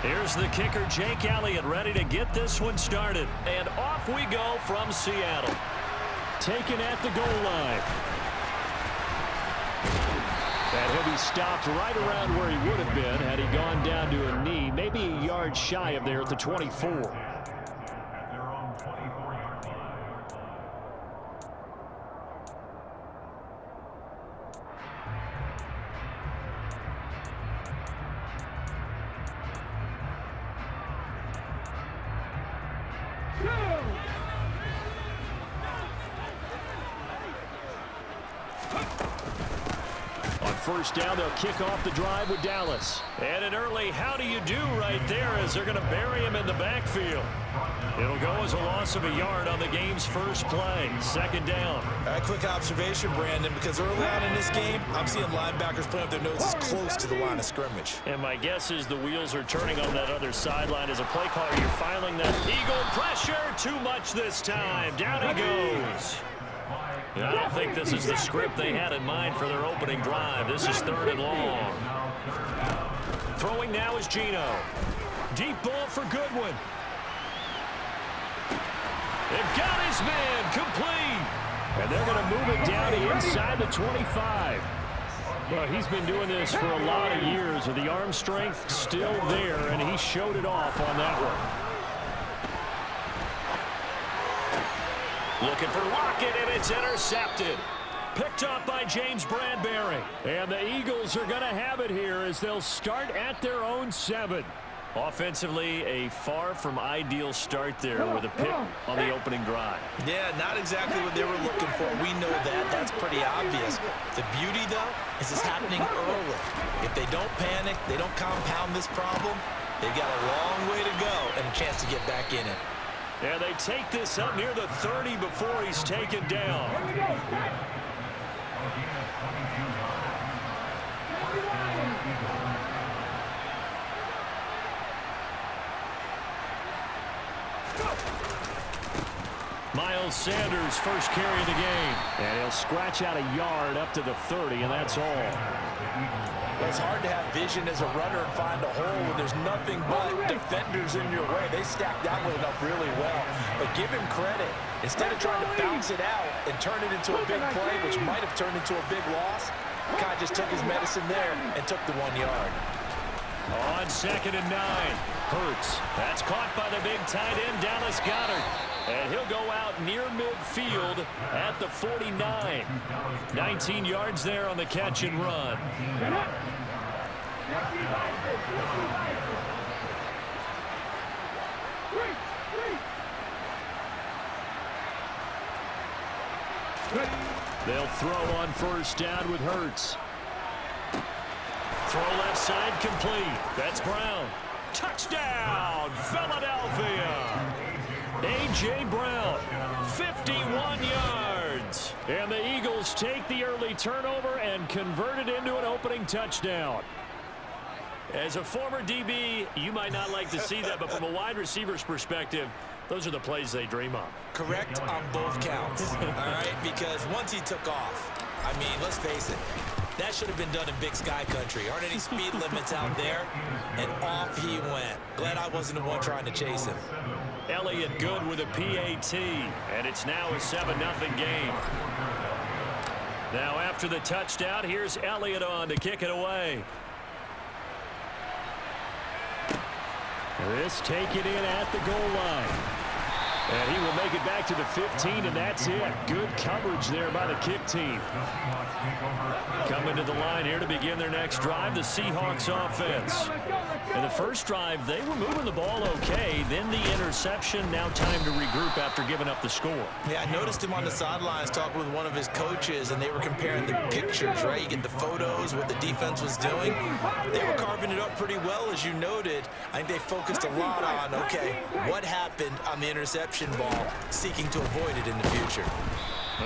Here's the kicker, Jake Elliott, ready to get this one started. And off we go from Seattle. Taken at the goal line. And he'll be stopped right around where he would have been had he gone down to a knee, maybe a yard shy of there at the 24. First down, they'll kick off the drive with Dallas. And an early how do you do right there as they're going to bury him in the backfield. It'll go as a loss of a yard on the game's first play. Second down. A quick observation, Brandon, because early on in this game, I'm seeing linebackers putting up their noses close to the line of scrimmage. And my guess is the wheels are turning on that other sideline. As a play caller, you're filing that eagle pressure. Too much this time. Down he goes. I don't think this is the script they had in mind for their opening drive. This is 3rd and long. Throwing now is Geno. Deep ball for Goodwin. They've got his man complete. And they're going to move it down to inside the 25. Well, he's been doing this for a lot of years with the arm strength still there, and he showed it off on that one. Looking for Lockett, and it's intercepted. Picked up by James Bradbury. And the Eagles are going to have it here as they'll start at their own 7. Offensively, a far from ideal start there with a pick on the opening drive. Yeah, not exactly what they were looking for. We know that. That's pretty obvious. The beauty, though, is it's happening early. If they don't panic, they don't compound this problem, they've got a long way to go and a chance to get back in it. And they take this up near the 30 before he's taken down. Miles Sanders, first carry of the game. And he'll scratch out a yard up to the 30, and that's all. It's hard to have vision as a runner and find a hole when there's nothing but defenders in your way. They stacked that one up really well. But give him credit. Instead of trying to bounce it out and turn it into a big play, which might have turned into a big loss, Kai just took his medicine there and took the 1 yard. On 2nd and 9, Hurts. That's caught by the big tight end, Dallas Goedert. And he'll go out near midfield at the 49. 19 yards there on the catch and run. They'll throw on first down with Hurts. Throw left side complete. That's Brown. Touchdown, Philadelphia. A.J. Brown, 51 yards. And the Eagles take the early turnover and convert it into an opening touchdown. As a former DB, you might not like to see that, but from a wide receiver's perspective, those are the plays they dream of. Correct on both counts, all right? Because once he took off, I mean, let's face it, that should have been done in Big Sky country. Aren't any speed limits out there? And off he went. Glad I wasn't the one trying to chase him. Elliott good with a PAT, and it's now a 7-0 game. Now after the touchdown, here's Elliott on to kick it away. This take it in at the goal line. And he will make it back to the 15, and that's it. Good coverage there by the kick team. Coming to the line here to begin their next drive, the Seahawks offense. In the first drive, they were moving the ball okay. Then the interception. Now time to regroup after giving up the score. Yeah, I noticed him on the sidelines talking with one of his coaches, and they were comparing the pictures, right? You get the photos, what the defense was doing. They were carving it up pretty well, as you noted. I think they focused a lot on, okay, what happened on the interception ball, seeking to avoid it in the future.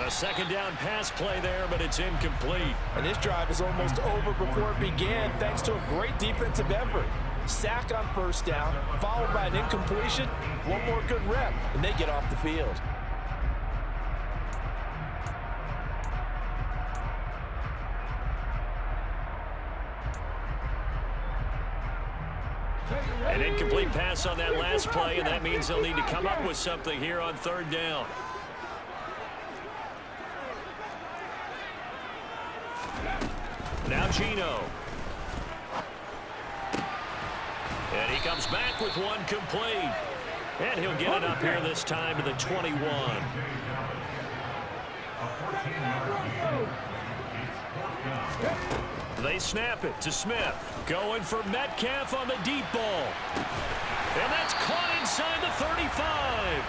A second down pass play there, but it's incomplete. And this drive is almost over before it began, thanks to a great defensive effort. Sack on first down, followed by an incompletion. One more good rep, and they get off the field. An incomplete pass on that last play, and that means they'll need to come up with something here on third down. Now Gino. And he comes back with one complete. And he'll get it up here this time to the 21. They snap it to Smith. Going for Metcalf on the deep ball. And that's caught inside the 35.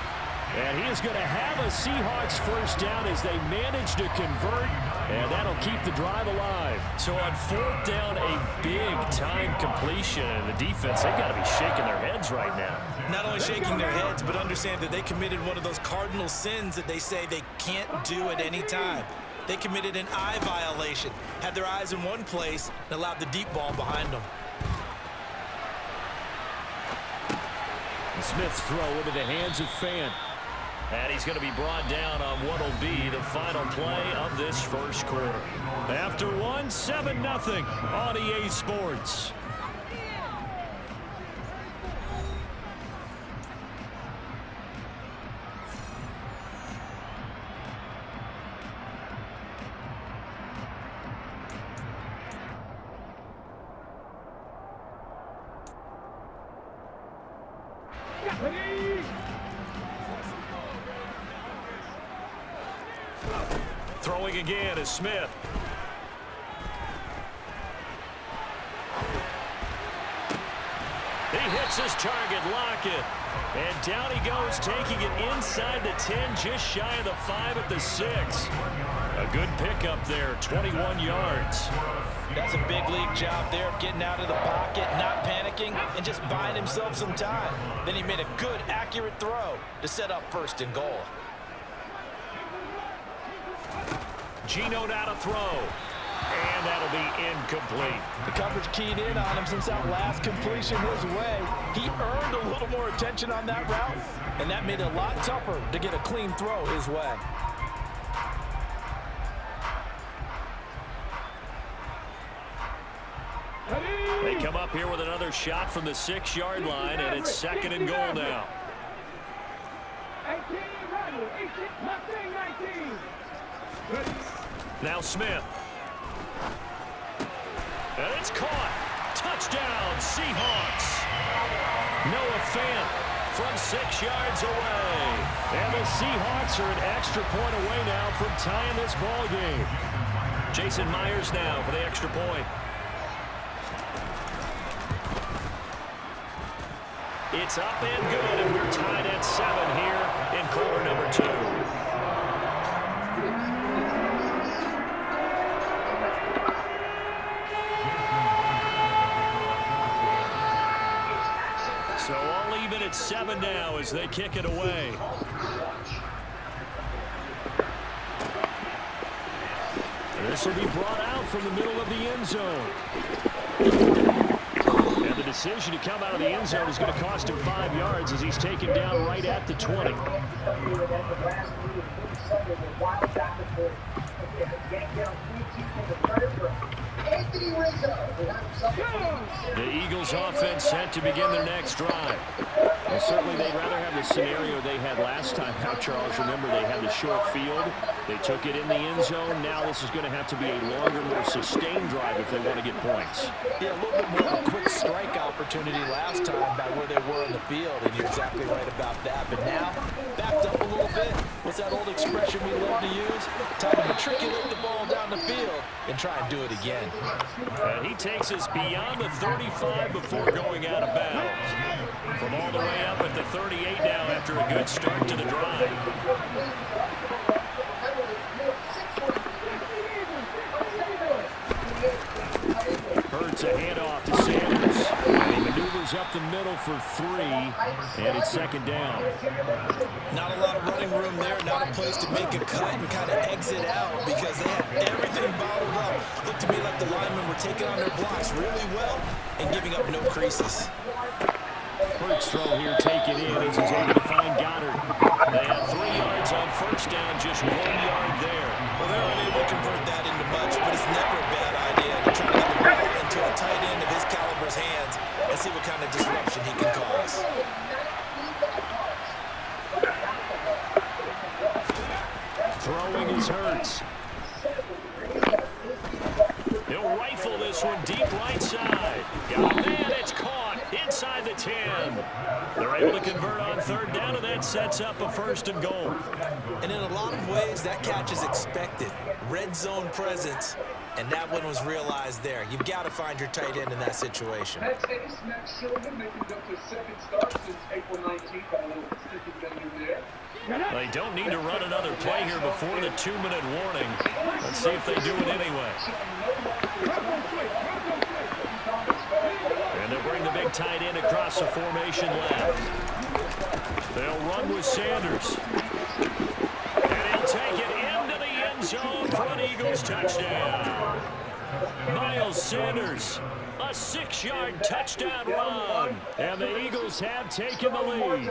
And he is going to have a Seahawks first down as they manage to convert. And that'll keep the drive alive. So on fourth down, a big-time completion. And the defense, they've got to be shaking their heads right now. Not only shaking their heads, but understand that they committed one of those cardinal sins that they say they can't do at any time. They committed an eye violation, had their eyes in one place, and allowed the deep ball behind them. And Smith's throw into the hands of Fant. And he's going to be brought down on what will be the final play of this first quarter. After one, 7-0 on EA Sports. Throwing again is Smith. He hits his target, Lockett. And down he goes, taking it inside the 10, just shy of the 5 at the 6. A good pickup there, 21 yards. That's a big league job there of getting out of the pocket, not panicking, and just buying himself some time. Then he made a good, accurate throw to set up first and goal. Gino now to throw. And that'll be incomplete. The coverage keyed in on him since that last completion his way. He earned a little more attention on that route, and that made it a lot tougher to get a clean throw his way. They come up here with another shot from the 6-yard line, and it's second and goal now. Now Smith. And it's caught. Touchdown, Seahawks. Noah Fant from 6 yards away. And the Seahawks are an extra point away now from tying this ball game. Jason Myers now for the extra point. It's up and good, and we're tied at 7 here in quarter number 2. So all even at 7 now as they kick it away. This will be brought out from the middle of the end zone. And the decision to come out of the end zone is going to cost him 5 yards as he's taken down right at the 20. The Eagles offense set to begin their next drive. Well, certainly they'd rather have the scenario they had last time out, Charles. Remember, they had the short field. They took it in the end zone. Now this is going to have to be a longer, more sustained drive if they want to get points. Yeah, a little bit more of a quick strike opportunity last time by where they were in the field, and you're exactly right about that. But now, backed up a little bit. What's that old expression we love to use? Time to matriculate the ball down the field and try and do it again. And he takes us beyond the 35 before going out of bounds. From all the way up at the 38 now after a good start to the drive. Hurts a handoff to Sanders. And he maneuvers up the middle for 3, and it's second down. Not a lot of running room there, not a place to make a cut and kind of exit out because they had everything bottled up. Looked to me like the linemen were taking on their blocks really well and giving up no creases. Hurts throw here taken in as he's able to find Goddard. They have 3 yards on first down, just 1 yard there. Well, they're unable to convert that into much, but it's never a bad idea to try to get the ball into a tight end of his caliber's hands and see what kind of disruption is Hurts. He'll rifle this one deep right side. Got a man, it's caught inside the 10. They're able to convert on third down, and that sets up a 1st and goal. And in a lot of ways, that catch is expected. Red zone presence, and that one was realized there. You've got to find your tight end in that situation. Max Silverman making up his 2nd start since April 19th. A little sticky thing in there. They don't need to run another play here before the 2-minute warning. Let's see if they do it anyway. And they'll bring the big tight end across the formation left. They'll run with Sanders. And he'll take it into the end zone for an Eagles touchdown. Miles Sanders, a 6-yard touchdown run. And the Eagles have taken the lead.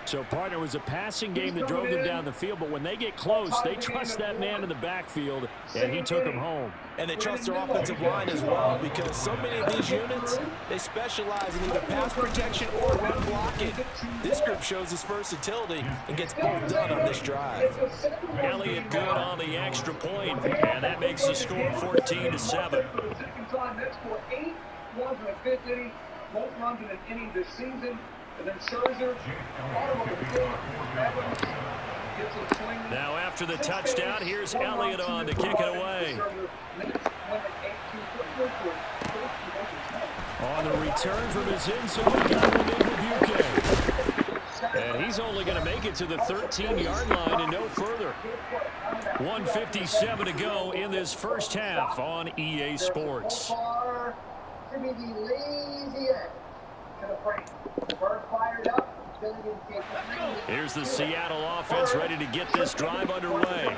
So, partner, it was a passing game that drove them down the field, but when they get close, they trust that man in the backfield, and he took them home. And they trust their offensive line as well, because so many of these units, they specialize in either pass protection or run blocking. This group shows its versatility and gets both done on this drive. Elliott good on the extra point, and that makes the score 14-7. Second time, that's for 8 runs in the 5th inning, both runs in an inning this season. And then Scherzer, now after the touchdown, here's Elliott on to kick it away. On the return from his end zone, and he's only going to make it to the 13-yard line and no further. 1:57 to go in this first half on EA Sports. Here's the Seattle offense ready to get this drive underway.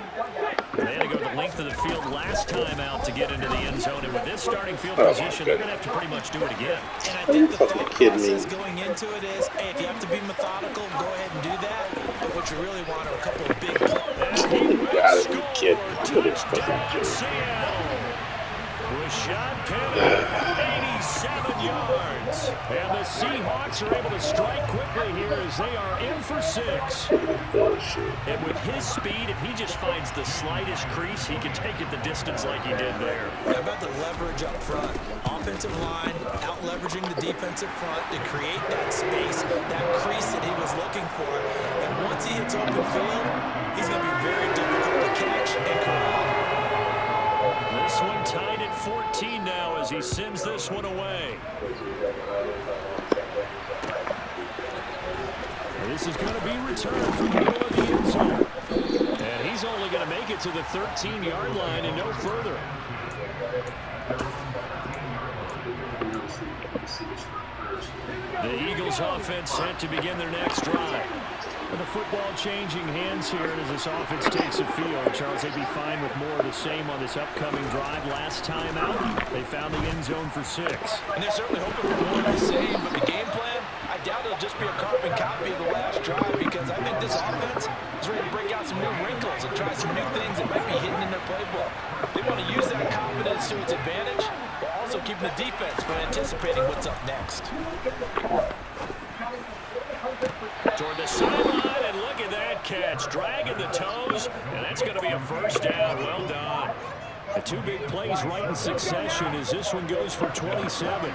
They had to go the length of the field last time out to get into the end zone, and with this starting field position, they're going to have to pretty much do it again. And I think the thought process going into it is, hey, if you have to be methodical, go ahead and do that. But what you really want are a couple of big plays. Touchdown, Seattle. Rashad Penny, 87 yards. And the Seahawks are able to strike quickly here as they are in for 6. And with his speed, if he just finds the slightest crease, he can take it the distance like he did there. How about the leverage up front? Offensive line out-leveraging the defensive front to create that space, that crease that he was looking for. And once he hits open field, he's going to be very difficult to catch and corral. This one tied at 14 now as he sends this one away. This is going to be returned from the middle of the end zone. And he's only going to make it to the 13-yard line and no further. The Eagles offense set to begin their next drive. With the football changing hands here as this offense takes the field. Charles, they'd be fine with more of the same on this upcoming drive. Last time out, they found the end zone for 6. And they're certainly hoping for more of the same, but the game plan, I doubt it'll just be a carbon copy of the last drive, because I think this offense is ready to break out some new wrinkles and try some new things that might be hidden in their playbook. They want to use that confidence to its advantage, while also keeping the defense from anticipating what's up next. Toward the sideline, and look at that catch. Dragging the toes, and that's going to be a first down. Well done. The 2 big plays right in succession as this one goes for 27.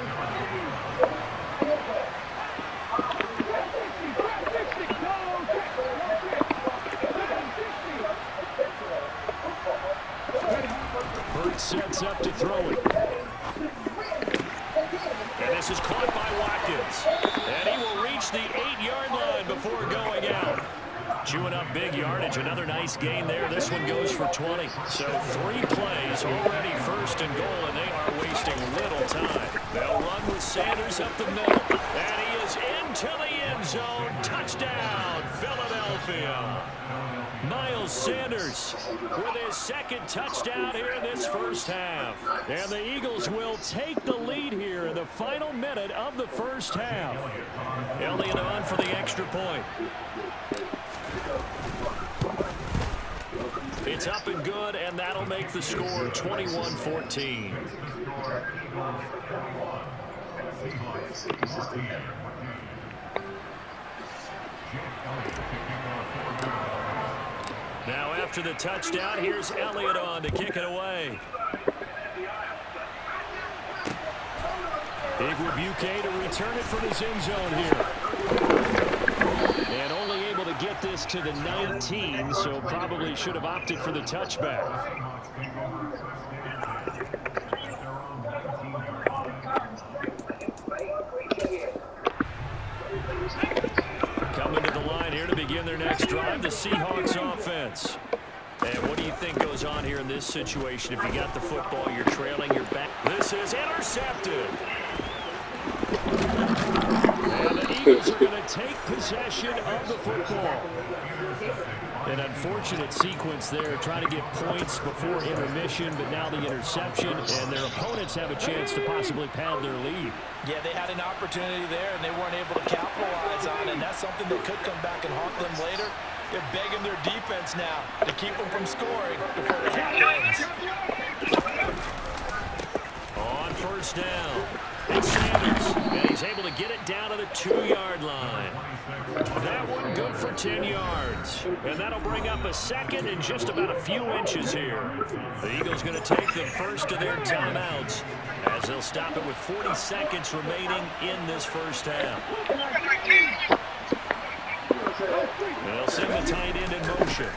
Hurts sets up to throw it. And this is caught by Watkins. And he will reach the 8-yard line before going out. Chewing up big yardage. Another nice gain there. This one goes for 20. So 3 plays already first and goal, and they are wasting little time. They'll run with Sanders up the middle. And he is into the end zone. Touchdown, Philadelphia. Miles Sanders with his 2nd touchdown here in this first half. And the Eagles will take the lead here in the final minute of the first half. Elliott on for the extra point. It's up and good, and that'll make the score 21-14. Now after the touchdown, here's Elliott on to kick it away. Igwebuike to return it from his end zone here. And only able to get this to the 19, so probably should have opted for the touchback. Coming to the line here to begin their next drive, the Seahawks offense. And what do you think goes on here in this situation? If you got the football, you're trailing, you're back. This is intercepted. And the Eagles are going to take possession of the football. An unfortunate sequence there, trying to get points before intermission, but now the interception, and their opponents have a chance to possibly pad their lead. Yeah, they had an opportunity there, and they weren't able to capitalize on it, and that's something that could come back and haunt them later. They're begging their defense now to keep them from scoring before the half ends. On first down, it's Sanders, and he's able to get it down to the 2-yard line. That one good for 10 yards, and that'll bring up a second and just about a few inches here. The Eagles going to take the first of their timeouts as they'll stop it with 40 seconds remaining in this first half. They'll send the tight end in motion.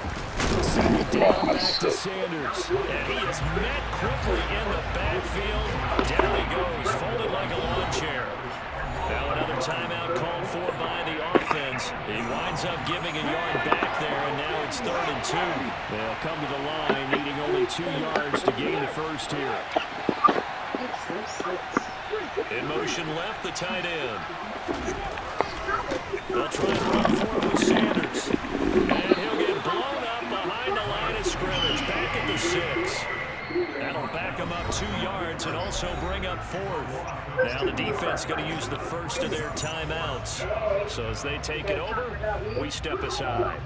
Second down, back to Sanders. And he is met quickly in the backfield. Down he goes, folded like a lawn chair. Now another timeout called for by the offense. He winds up giving a yard back there, and now it's 3rd and 2. They'll come to the line, needing only 2 yards to gain the first here. In motion left, the tight end. They'll try and run for it with Sanders. And he'll get blown up behind the line of scrimmage. Back at the 6. That'll back him up 2 yards and also bring up 4th. Now the defense going to use the first of their timeouts. So as they take it over, we step aside.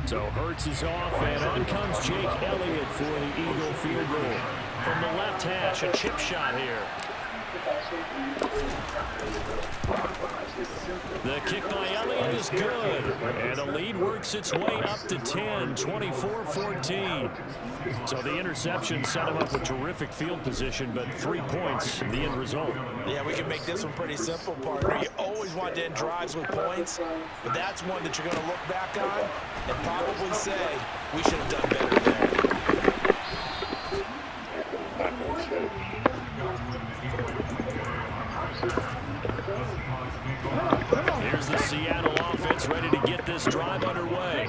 So Hurts is off, and on comes Jake Elliott for the Eagle field goal. From the left hash, a chip shot here. The kick by Elliott is good, and the lead works its way up to 10, 24-14. So the interception set him up with terrific field position, but 3 points, the end result. Yeah, we can make this one pretty simple, partner. You always want to end drives with points, but that's one that you're going to look back on and probably say, we should have done better there. Here's the Seattle offense ready to get this drive underway.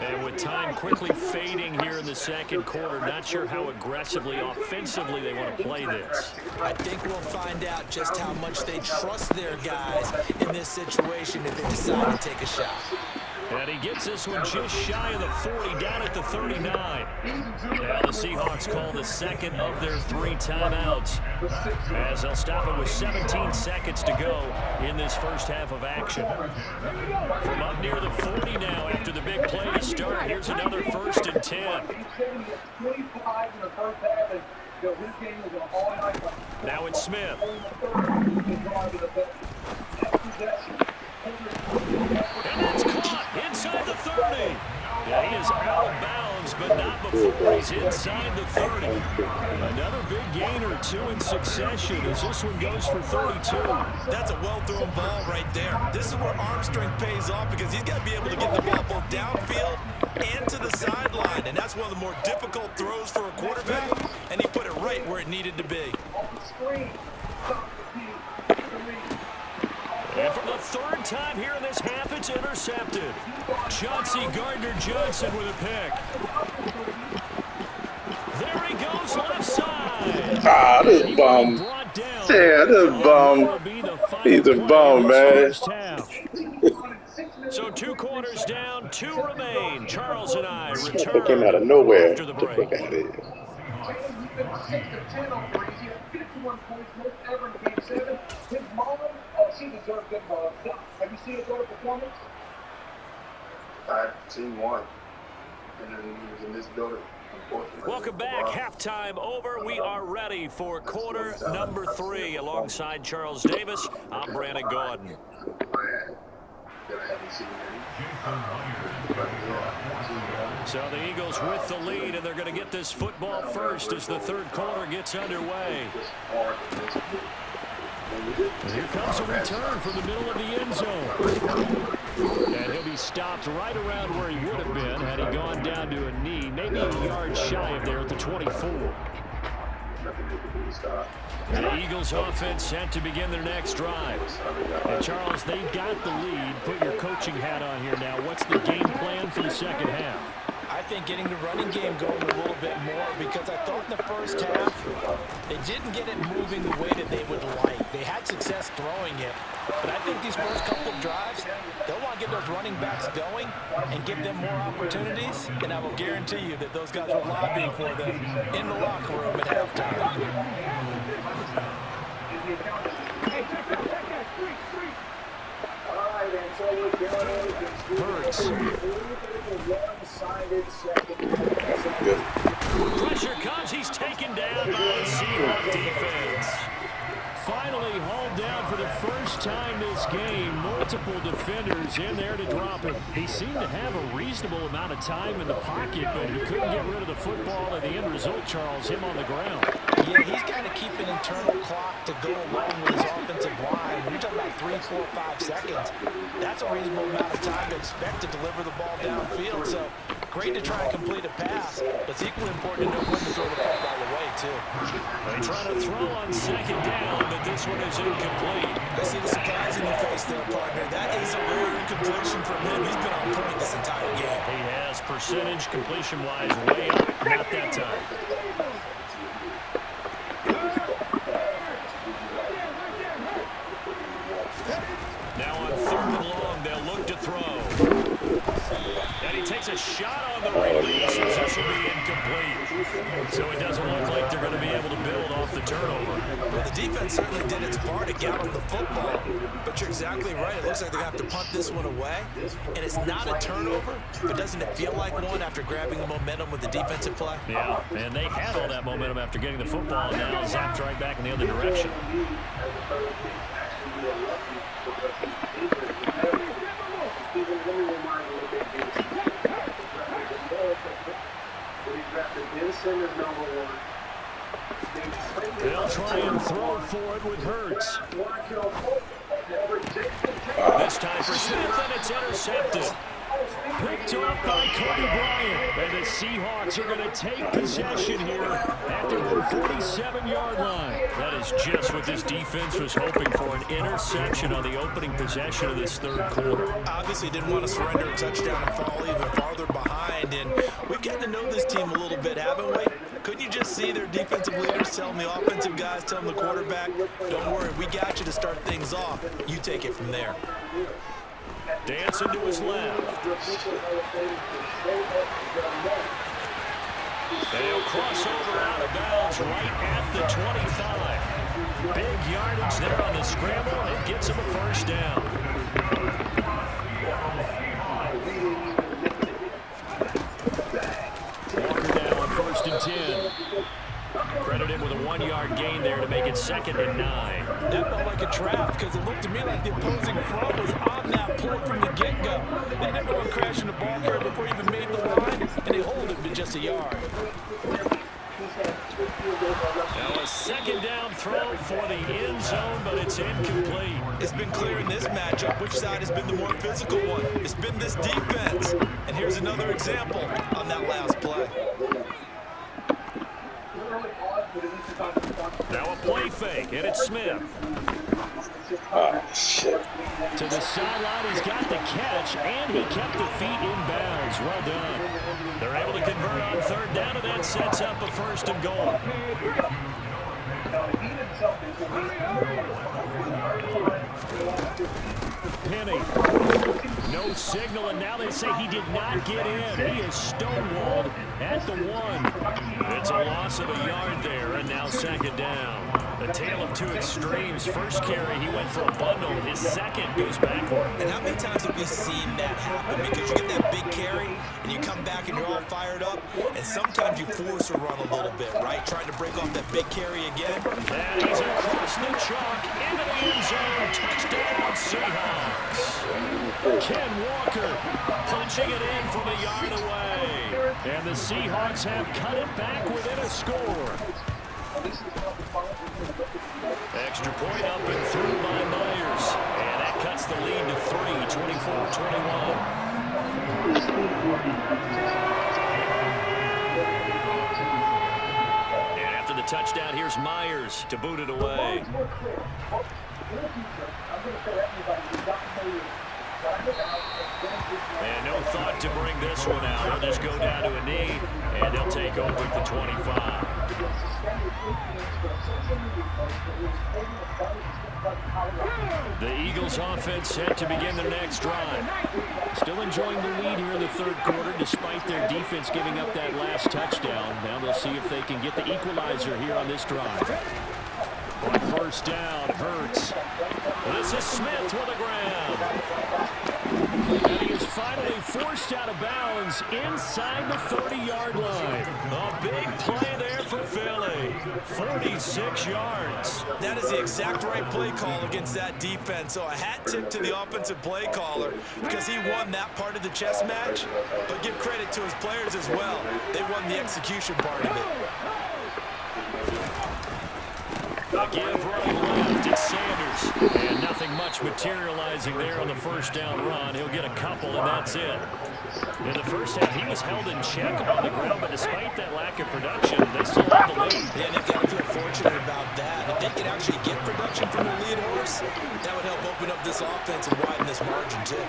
And with time quickly fading here in the second quarter, not sure how aggressively, offensively they want to play this. I think we'll find out just how much they trust their guys in this situation if they decide to take a shot. And he gets this one just shy of the 40, down at the 39. Now the Seahawks call the second of their 3 timeouts, as they'll stop it with 17 seconds to go in this first half of action. From up near the 40 now after the big play to start, here's another 1st and 10. Now it's Smith. And that's caught inside the 30. Yeah, he is out of bounds, but not before he's inside the 30. Another big gainer, 2 in succession as this one goes for 32. That's a well-thrown ball right there. This is where arm strength pays off because he's got to be able to get the ball both downfield and to the sideline, and that's one of the more difficult throws for a quarterback, and he put it right where it needed to be. And for the 3rd time here in this half, it's intercepted. Chauncey Gardner-Johnson with a pick. There he goes, left side. Ah, this is bum. Yeah, this is bum. He's a bum, man. So 2 quarters down, 2 remain. Charles and I return came out of nowhere. after the break. Have you seen his other performance? I've seen one, and then he was in this building. Welcome back. Halftime over. We are ready for quarter number 3. Alongside Charles Davis, I'm Brandon Gordon. that I haven't seen any. So the Eagles with the lead, and they're going to get this football first as the third quarter gets underway. Here comes a return from the middle of the end zone. And he'll be stopped right around where he would have been had he gone down to a knee, maybe a yard shy of there at the 24. The Eagles offense set to begin their next drive. And Charles, they've got the lead. Put your coaching hat on here now. What's the game plan for the second half? I think getting the running game going a little bit more, because I thought in the first half they didn't get it moving the way that they would like. They had success throwing it, but I think these first couple of drives, they'll want to get those running backs going and give them more opportunities, and I will guarantee you that those guys were lobbying for them in the locker room at halftime. Hurts. Pressure comes. He's taken down by the Seahawks defense. Finally hauled down for the first time this game. Multiple defenders in there to drop him. He seemed to have a reasonable amount of time in the pocket, but he couldn't get rid of the football, and the end result, Charles, him on the ground. Yeah, he's got to keep an internal clock to go along with his offensive line. When you're talking about 3, 4, 5 seconds, that's a reasonable amount of time to expect to deliver the ball downfield. So great to try and complete a pass, but it's equally important to know when to throw the football away, too. They try to throw on second down, but this one is incomplete. I see the surprise in your face there, partner. That is a rare incompletion from him. He's been on point this entire game. He has percentage completion-wise way up. Not that time. Now on third and long, they'll look to throw. And he takes a shot on the release. This will be incomplete. So it doesn't look like they're going to be able to build off the turnover. Well, the defense certainly did its part to gallop the football, but you're exactly right. It looks like they're going to have to punt this one away, and it's not a turnover, but doesn't it feel like one after grabbing the momentum with the defensive play? Yeah, and they had all that momentum after getting the football, and now zapped right back in the other direction. They'll try and throw for it with Hurts. This time for Smith, and it's intercepted. Picked off by Kobe Bryant. And the Seahawks are going to take possession here at their 47-yard line. That is just what this defense was hoping for, an interception on the opening possession of this third quarter. Obviously didn't want to surrender a touchdown and fall even farther behind. And we've gotten to know this team a little bit, haven't we? Couldn't you just see their defensive leaders telling the offensive guys, telling the quarterback, don't worry, we got you to start things off. You take it from there. Dancing to his left. They'll cross over out of bounds right at the 25. Big yardage there on the scramble. It gets him a first down. Walker now on 1st and 10. Credited with a 1-yard gain there to make it 2nd and 9. That felt like a trap because it looked to me like the opposing front was on that play from the get-go. They never went crashing the ball carrier before he even made the line, and they hold it with just a yard. Now a 2nd down throw for the end zone, but it's incomplete. It's been clear in this matchup which side has been the more physical one. It's been this defense. And here's another example on that last play. Now a play fake, and it's Smith. Oh, shit. To the sideline, he's got the catch, and he kept the feet in bounds. Well done. They're able to convert on 3rd down, and that sets up a 1st and goal. Penny. No signal, and now they say he did not get in. He is stonewalled at the 1. It's a loss of a yard there, and now 2nd down. A tale of two extremes. First carry, he went for a bundle. His second goes backward. And how many times have we seen that happen? Because you get that big carry, and you come back and you're all fired up, and sometimes you force a run a little bit, right? Trying to break off that big carry again. And he's across the chalk into the end zone. Touchdown, Seahawks. Ken Walker punching it in from a yard away. And the Seahawks have cut it back within a score. Extra point up and through by Myers. And that cuts the lead to 3, 24-21. And after the touchdown, here's Myers to boot it away. And no thought to bring this one out. He'll just go down to a knee, and they'll take over at the 25. The Eagles offense set to begin their next drive. Still enjoying the lead here in the third quarter despite their defense giving up that last touchdown. Now they'll see if they can get the equalizer here on this drive. On first down, Hurts. This is Smith with a grab. And he is finally forced out of bounds inside the 30-yard line. A big play there for Philly. 46 yards. That is the exact right play call against that defense. So a hat tip to the offensive play caller because he won that part of the chess match. But give credit to his players as well. They won the execution part of it. A give running left, it's Sanders. And nothing much materializing there on the first down run. He'll get a couple, and that's it. In the first half, he was held in check on the ground, but despite that lack of production, they still have the lead. Yeah, and they've got to feel fortunate about that. If they could actually get production from their lead horse, that would help open up this offense and widen this margin, too.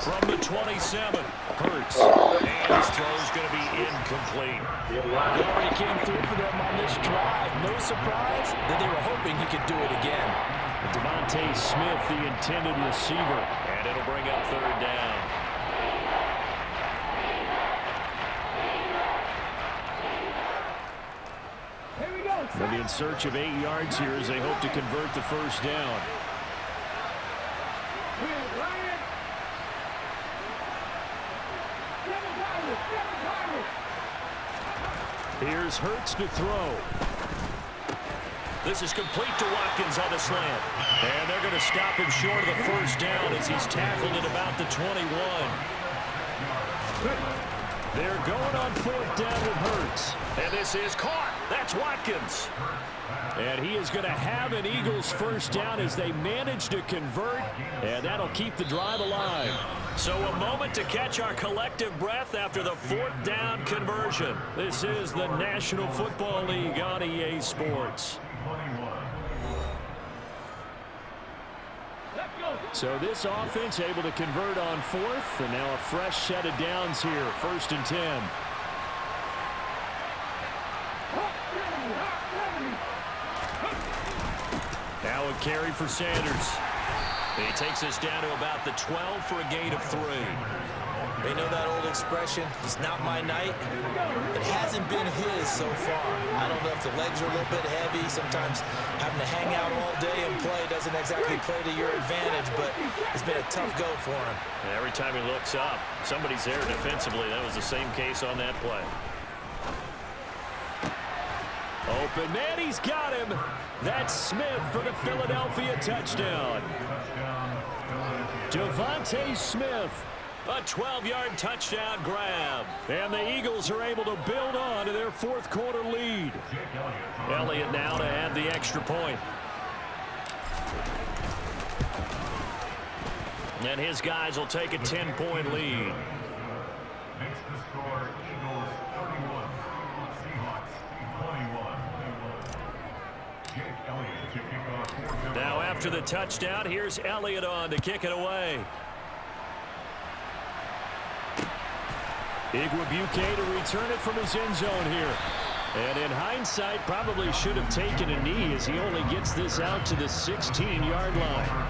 From the 27, Hurts. And his throw is going to be incomplete. He already came through for them on this drive. No surprise that they were hoping he could do it again. Devontae Smith, the intended receiver. And it'll bring up third down. They'll be in search of 8 yards here as they hope to convert the first down. Here's Hurts to throw. This is complete to Watkins on the slant. And they're going to stop him short of the first down as he's tackled at about the 21. They're going on fourth down with Hurts. And this is caught. That's Watkins. And he is going to have an Eagles first down as they manage to convert. And that'll keep the drive alive. So a moment to catch our collective breath after the fourth down conversion. This is the National Football League on EA Sports. So this offense able to convert on fourth, and now a fresh set of downs here, 1st and 10. Now a carry for Sanders. He takes us down to about the 12 for a gain of 3. They know that old expression, it's not my night. It hasn't been his so far. I don't know if the legs are a little bit heavy. Sometimes having to hang out all day and play doesn't exactly play to your advantage, but it's been a tough go for him. And every time he looks up, somebody's there defensively. That was the same case on that play. Open man, he's got him. That's Smith for the Philadelphia touchdown. Devontae Smith, a 12-yard touchdown grab. And the Eagles are able to build on to their fourth quarter lead. Elliott now to add the extra point. And his guys will take a 10-point lead. Makes the score Eagles 31, Seahawks 21. Jake Elliott to kick off. Now after the touchdown, here's Elliott on to kick it away. Igwebuike to return it from his end zone here. And in hindsight, probably should have taken a knee as he only gets this out to the 16-yard line.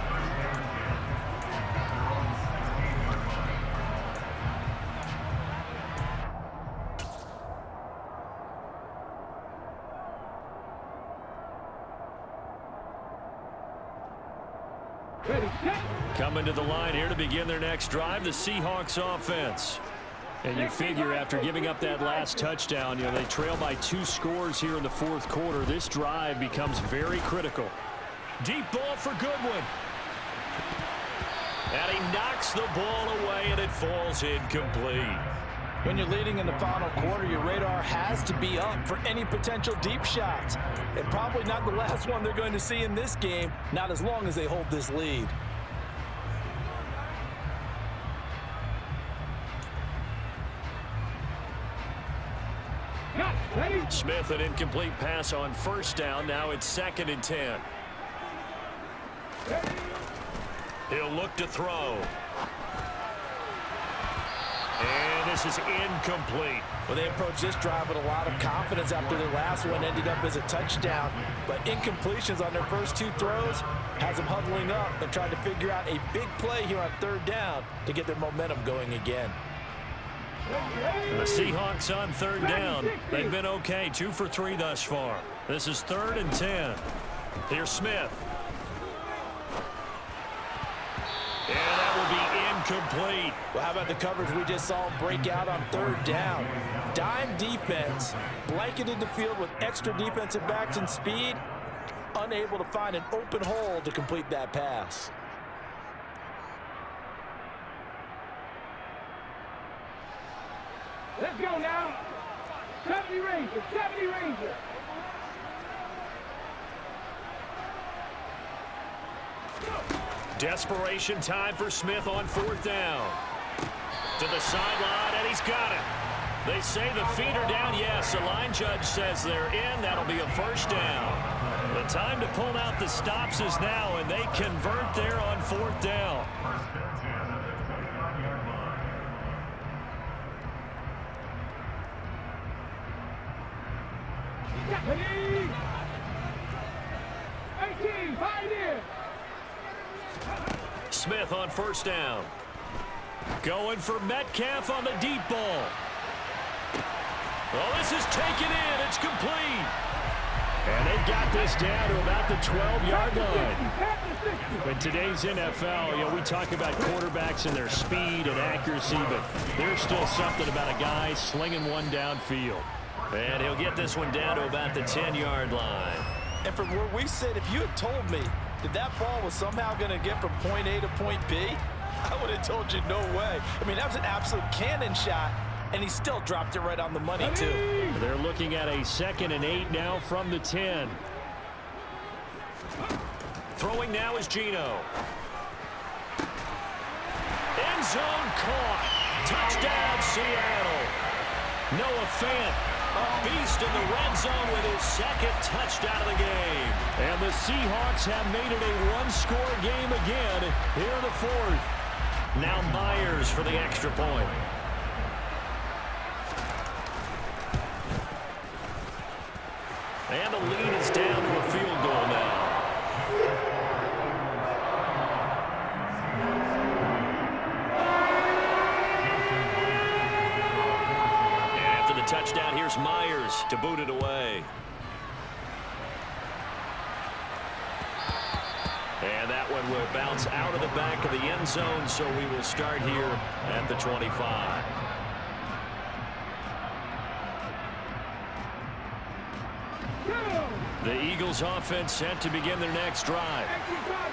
Coming to the line here to begin their next drive, the Seahawks offense. And you figure after giving up that last touchdown, they trail by 2 scores here in the fourth quarter. This drive becomes very critical. Deep ball for Goodwin. And he knocks the ball away, and it falls incomplete. When you're leading in the final quarter, your radar has to be up for any potential deep shots. And probably not the last one they're going to see in this game, not as long as they hold this lead. Smith, an incomplete pass on first down. Now it's 2nd and 10. He'll look to throw. And this is incomplete. Well, they approached this drive with a lot of confidence after their last one ended up as a touchdown. But incompletions on their first 2 throws has them huddling up and trying to figure out a big play here on 3rd down to get their momentum going again. The Seahawks on 3rd down. They've been okay, 2 for 3 thus far. This is 3rd and 10. Here's Smith. And that will be incomplete. Well, how about the coverage we just saw break out on 3rd down? Dime defense, blanketed the field with extra defensive backs and speed, unable to find an open hole to complete that pass. Let's go now. 70 Rangers, 70 Rangers. Desperation time for Smith on 4th down. To the sideline, and he's got it. They say the feet are down. Yes, the line judge says they're in. That'll be a 1st down. The time to pull out the stops is now, and they convert there on 4th down. Smith on 1st down. Going for Metcalf on the deep ball. Well, this is taken in. It's complete. And they've got this down to about the 12-yard line. In today's NFL, we talk about quarterbacks and their speed and accuracy, but there's still something about a guy slinging one downfield. And he'll get this one down to about the 10-yard line. And from where we sit, if you had told me that ball was somehow going to get from point A to point B, I would have told you no way. I mean, that was an absolute cannon shot, and he still dropped it right on the money, too. They're looking at a 2nd and 8 now from the 10. Throwing now is Geno. End zone caught. Touchdown, Seattle. Noah Fant, a beast in the red zone with his 2nd touchdown of the game. And the Seahawks have made it a 1-score game again here in the 4th. Now Myers for the extra point. And the lead is down to a field goal now. After the touchdown, here's Myers to boot it away. And that one will bounce out of the back of the end zone, so we will start here at the 25. The Eagles offense set to begin their next drive.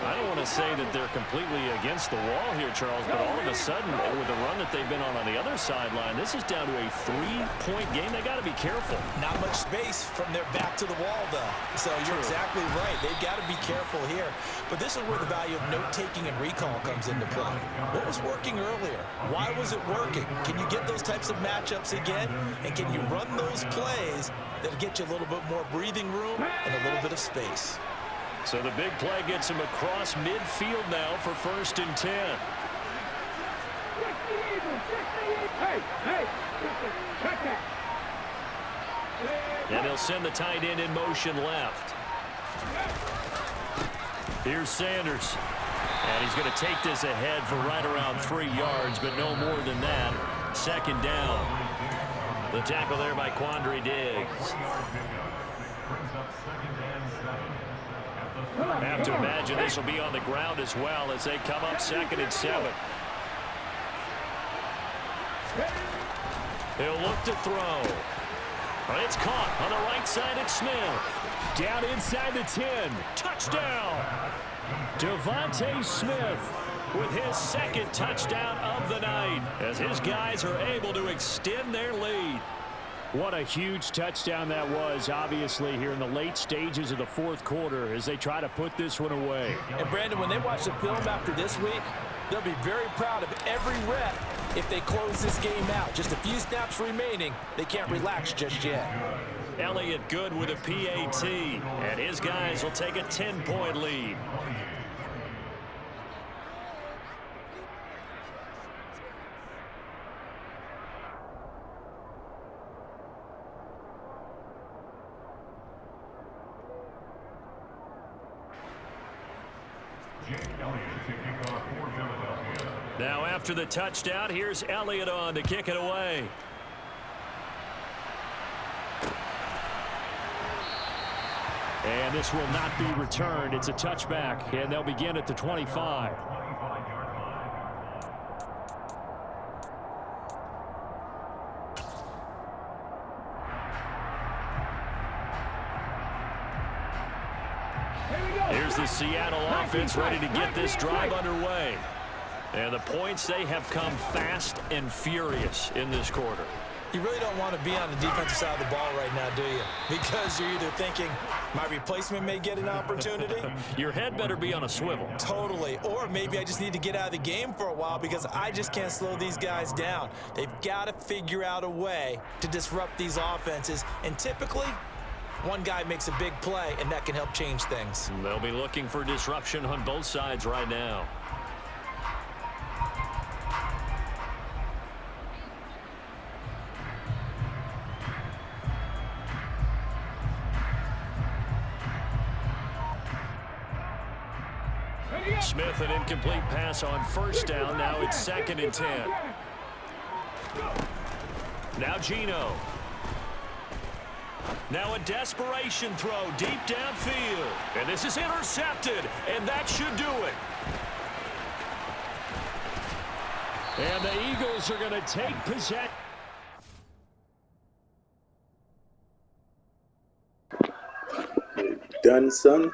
I don't want to say that they're completely against the wall here, Charles, but all of a sudden, with the run that they've been on the other sideline, this is down to a 3-point game. They got to be careful. Not much space from their back to the wall, though. So you're exactly right. They've got to be careful here. But this is where the value of note-taking and recall comes into play. What was working earlier? Why was it working? Can you get those types of matchups again? And can you run those plays that'll get you a little bit more breathing room and a little bit of space? So the big play gets him across midfield now for 1st and 10. And he'll send the tight end in motion left. Here's Sanders. And he's going to take this ahead for right around 3 yards, but no more than that. 2nd down. The tackle there by Quandre Diggs. I have to imagine this will be on the ground as well as they come up 2nd and 7. He'll look to throw. It's caught on the right side at Smith. Down inside the 10. Touchdown. Devontae Smith with his second touchdown of the night as his guys are able to extend their lead. What a huge touchdown that was, obviously, here in the late stages of the fourth quarter as they try to put this one away. And, Brandon, when they watch the film after this week, they'll be very proud of every rep if they close this game out. Just a few snaps remaining. They can't relax just yet. Elliott good with a PAT, and his guys will take a 10-point lead. Now after the touchdown, here's Elliott on to kick it away. And this will not be returned. It's a touchback, and they'll begin at the 25. Here's the Seattle offense ready to get this drive underway. And the points, they have come fast and furious in this quarter. You really don't want to be on the defensive side of the ball right now, do you? Because you're either thinking, my replacement may get an opportunity. Your head better be on a swivel. Totally. Or maybe I just need to get out of the game for a while because I just can't slow these guys down. They've got to figure out a way to disrupt these offenses. And typically, one guy makes a big play, and that can help change things. They'll be looking for disruption on both sides right now. Smith, an incomplete pass on first down. Now it's 2nd and 10. Now Geno. Now a desperation throw deep downfield. And this is intercepted, and that should do it. And the Eagles are going to take possession. Done, son.